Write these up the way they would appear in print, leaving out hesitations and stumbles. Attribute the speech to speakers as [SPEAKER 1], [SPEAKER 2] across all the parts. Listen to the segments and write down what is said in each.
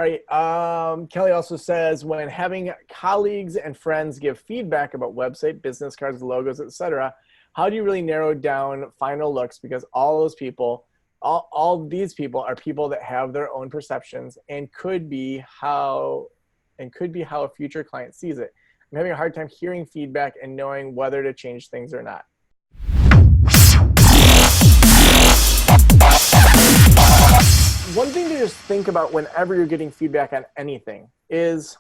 [SPEAKER 1] All right. Kelly also says, when having colleagues and friends give feedback about website, business cards, logos, etc., how do you really narrow down final looks? Because all those people, all these people are people that have their own perceptions and could be how a future client sees it. I'm having a hard time hearing feedback and knowing whether to change things or not. One thing to just think about whenever you're getting feedback on anything is,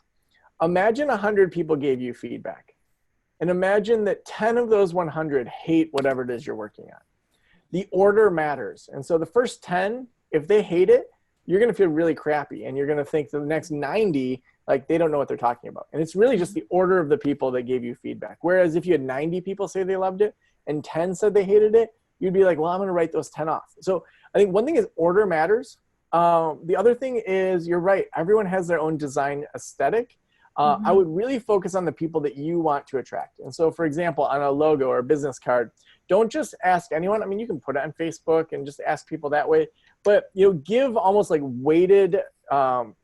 [SPEAKER 1] imagine 100 people gave you feedback. And imagine that 10 of those 100 hate whatever it is you're working on. The order matters. And so the first 10, if they hate it, you're going to feel really crappy. And you're going to think the next 90, like, they don't know what they're talking about. And it's really just the order of the people that gave you feedback. Whereas if you had 90 people say they loved it and 10 said they hated it, you'd be like, well, I'm going to write those 10 off. So I think one thing is order matters. The other thing is, you're right, everyone has their own design aesthetic. I would really focus on the people that you want to attract. And so, for example, on a logo or a business card, don't just ask anyone. I mean, you can put it on Facebook and just ask people that way, but give almost like weighted,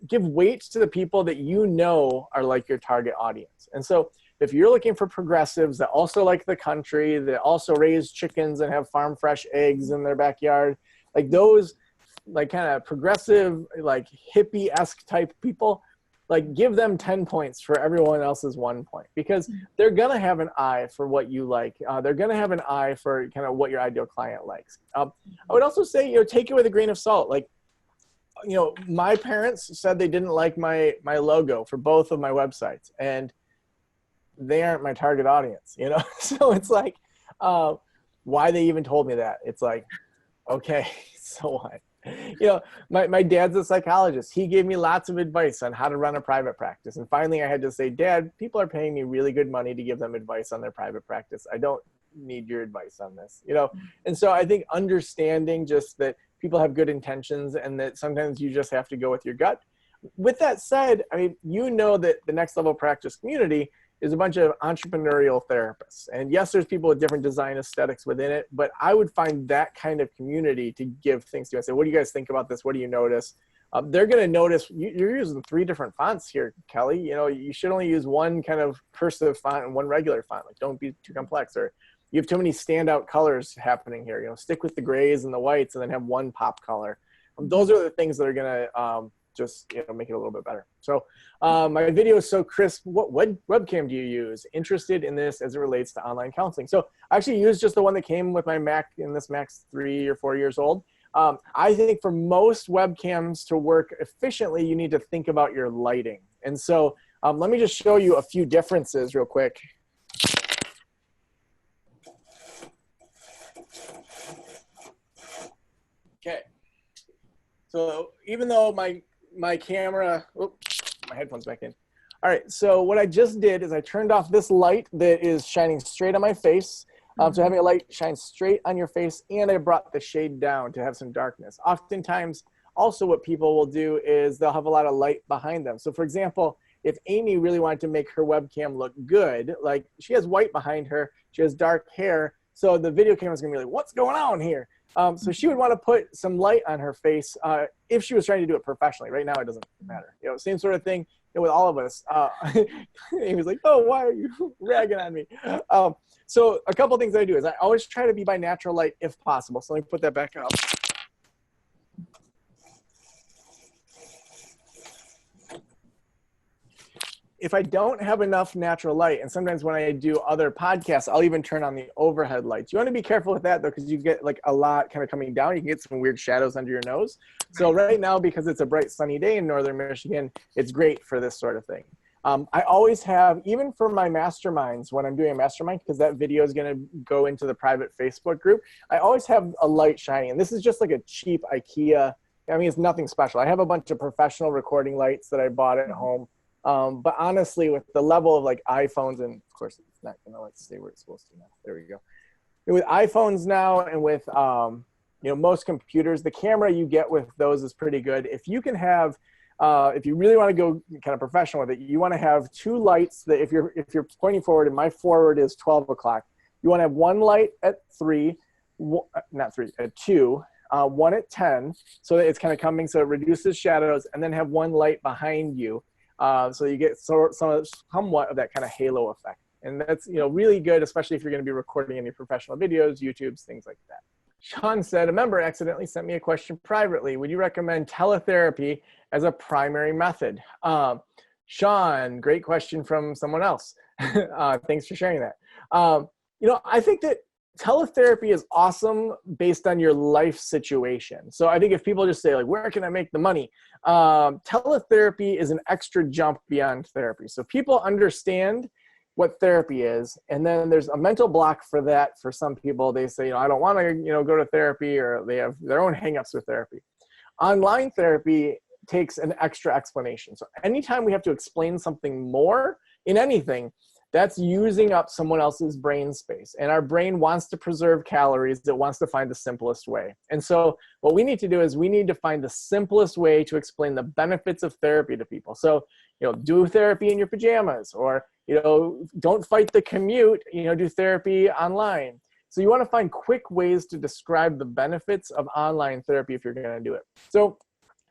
[SPEAKER 1] give weight to the people that you know are like your target audience. And so if you're looking for progressives that also like the country, that also raise chickens and have farm fresh eggs in their backyard, like those, like kind of progressive, like hippie-esque type people, like give them 10 points for everyone else's 1 point, because they're going to have an eye for what you like. They're going to have an eye for kind of what your ideal client likes. I would also say, take it with a grain of salt. Like, my parents said they didn't like my logo for both of my websites, and they aren't my target audience, So it's like, why they even told me that? It's like, okay, so what? My dad's a psychologist. He gave me lots of advice on how to run a private practice. And finally, I had to say, Dad, people are paying me really good money to give them advice on their private practice. I don't need your advice on this, And so I think understanding just that people have good intentions and that sometimes you just have to go with your gut. With that said, I mean, that the Next Level Practice community is a bunch of entrepreneurial therapists. And yes, there's people with different design aesthetics within it, but I would find that kind of community to give things to. I say, what do you guys think about this? What do you notice? They're going to notice you're using 3 different fonts here, Kelly. You should only use one kind of cursive font and one regular font. Like, don't be too complex, or you have too many standout colors happening here. Stick with the grays and the whites and then have one pop color. Those are the things that are going to just make it a little bit better. So my video is so crisp. What webcam do you use? Interested in this as it relates to online counseling. So I actually used just the one that came with my Mac, and this Mac's 3 or 4 years old. I think for most webcams to work efficiently, you need to think about your lighting. And so let me just show you a few differences real quick. Okay. So even though my camera, my headphones back in. All right, so what I just did is I turned off this light that is shining straight on my face. So having a light shine straight on your face, and I brought the shade down to have some darkness. Oftentimes, also what people will do is they'll have a lot of light behind them. So for example, if Amy really wanted to make her webcam look good, like she has white behind her, she has dark hair, so the video camera's gonna be like, what's going on here? So she would want to put some light on her face if she was trying to do it professionally. Right now, it doesn't matter. Same sort of thing with all of us. He was like, oh, why are you ragging on me? So a couple things I do is I always try to be by natural light if possible. So let me put that back up. If I don't have enough natural light, and sometimes when I do other podcasts, I'll even turn on the overhead lights. You want to be careful with that, though, because you get like a lot kind of coming down. You can get some weird shadows under your nose. So right now, because it's a bright sunny day in northern Michigan, it's great for this sort of thing. I always have, even for my masterminds, when I'm doing a mastermind, because that video is going to go into the private Facebook group, I always have a light shining. And this is just like a cheap IKEA. I mean, it's nothing special. I have a bunch of professional recording lights that I bought at home. But honestly, with the level of like iPhones, and of course it's not gonna like stay where it's supposed to now. There we go. With iPhones now, and with most computers, the camera you get with those is pretty good. If you can have, if you really want to go kind of professional with it, you want to have 2 lights that if you're pointing forward, and my forward is 12 o'clock, you want to have one light at 3, not 3, at 2. one at 10, so that it's kind of coming, so it reduces shadows, and then have one light behind you, so you get somewhat of that kind of halo effect. And that's really good, especially if you're going to be recording any professional videos, YouTubes, things like that. Sean said, a member accidentally sent me a question privately. Would you recommend teletherapy as a primary method? Sean, great question from someone else. Thanks for sharing that. I think that teletherapy is awesome based on your life situation. So I think if people just say, like, where can I make the money? Teletherapy is an extra jump beyond therapy. So people understand what therapy is, and then there's a mental block for that. For some people, they say, I don't want to go to therapy, or they have their own hangups with therapy. Online therapy takes an extra explanation. So anytime we have to explain something more in anything, that's using up someone else's brain space. And our brain wants to preserve calories. It wants to find the simplest way. And so what we need to do is we need to find the simplest way to explain the benefits of therapy to people. So, do therapy in your pajamas, or, don't fight the commute, do therapy online. So you want to find quick ways to describe the benefits of online therapy if you're going to do it. So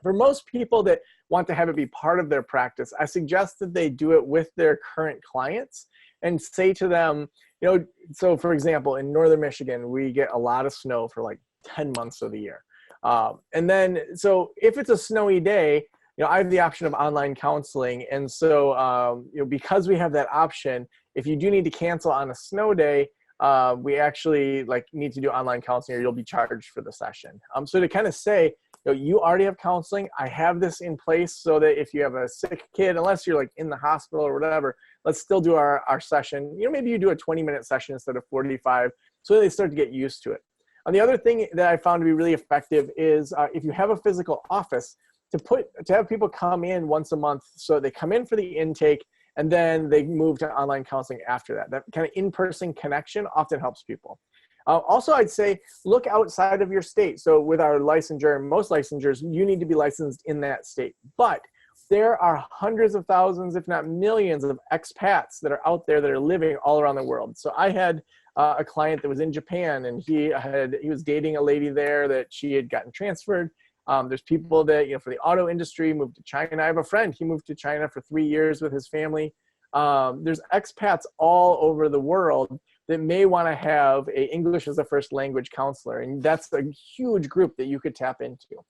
[SPEAKER 1] for most people that want to have it be part of their practice, I suggest that they do it with their current clients and say to them, so for example, in Northern Michigan, we get a lot of snow for like 10 months of the year. And then, so if it's a snowy day, I have the option of online counseling. And so, because we have that option, if you do need to cancel on a snow day, we actually need to do online counseling, or you'll be charged for the session. So to kind of say, you already have counseling. I have this in place so that if you have a sick kid, unless you're in the hospital or whatever, let's still do our session. Maybe you do a 20-minute session instead of 45, so they start to get used to it. And the other thing that I found to be really effective is if you have a physical office, to have people come in once a month. So they come in for the intake, and then they move to online counseling after that. That kind of in-person connection often helps people. Also, I'd say look outside of your state. So with our licensure, most licensures, you need to be licensed in that state. But there are hundreds of thousands, if not millions, of expats that are out there that are living all around the world. So I had a client that was in Japan, and he was dating a lady there that she had gotten transferred. There's people that, for the auto industry moved to China. I have a friend, he moved to China for 3 years with his family. There's expats all over the world that may want to have a English as a first language counselor. And that's a huge group that you could tap into.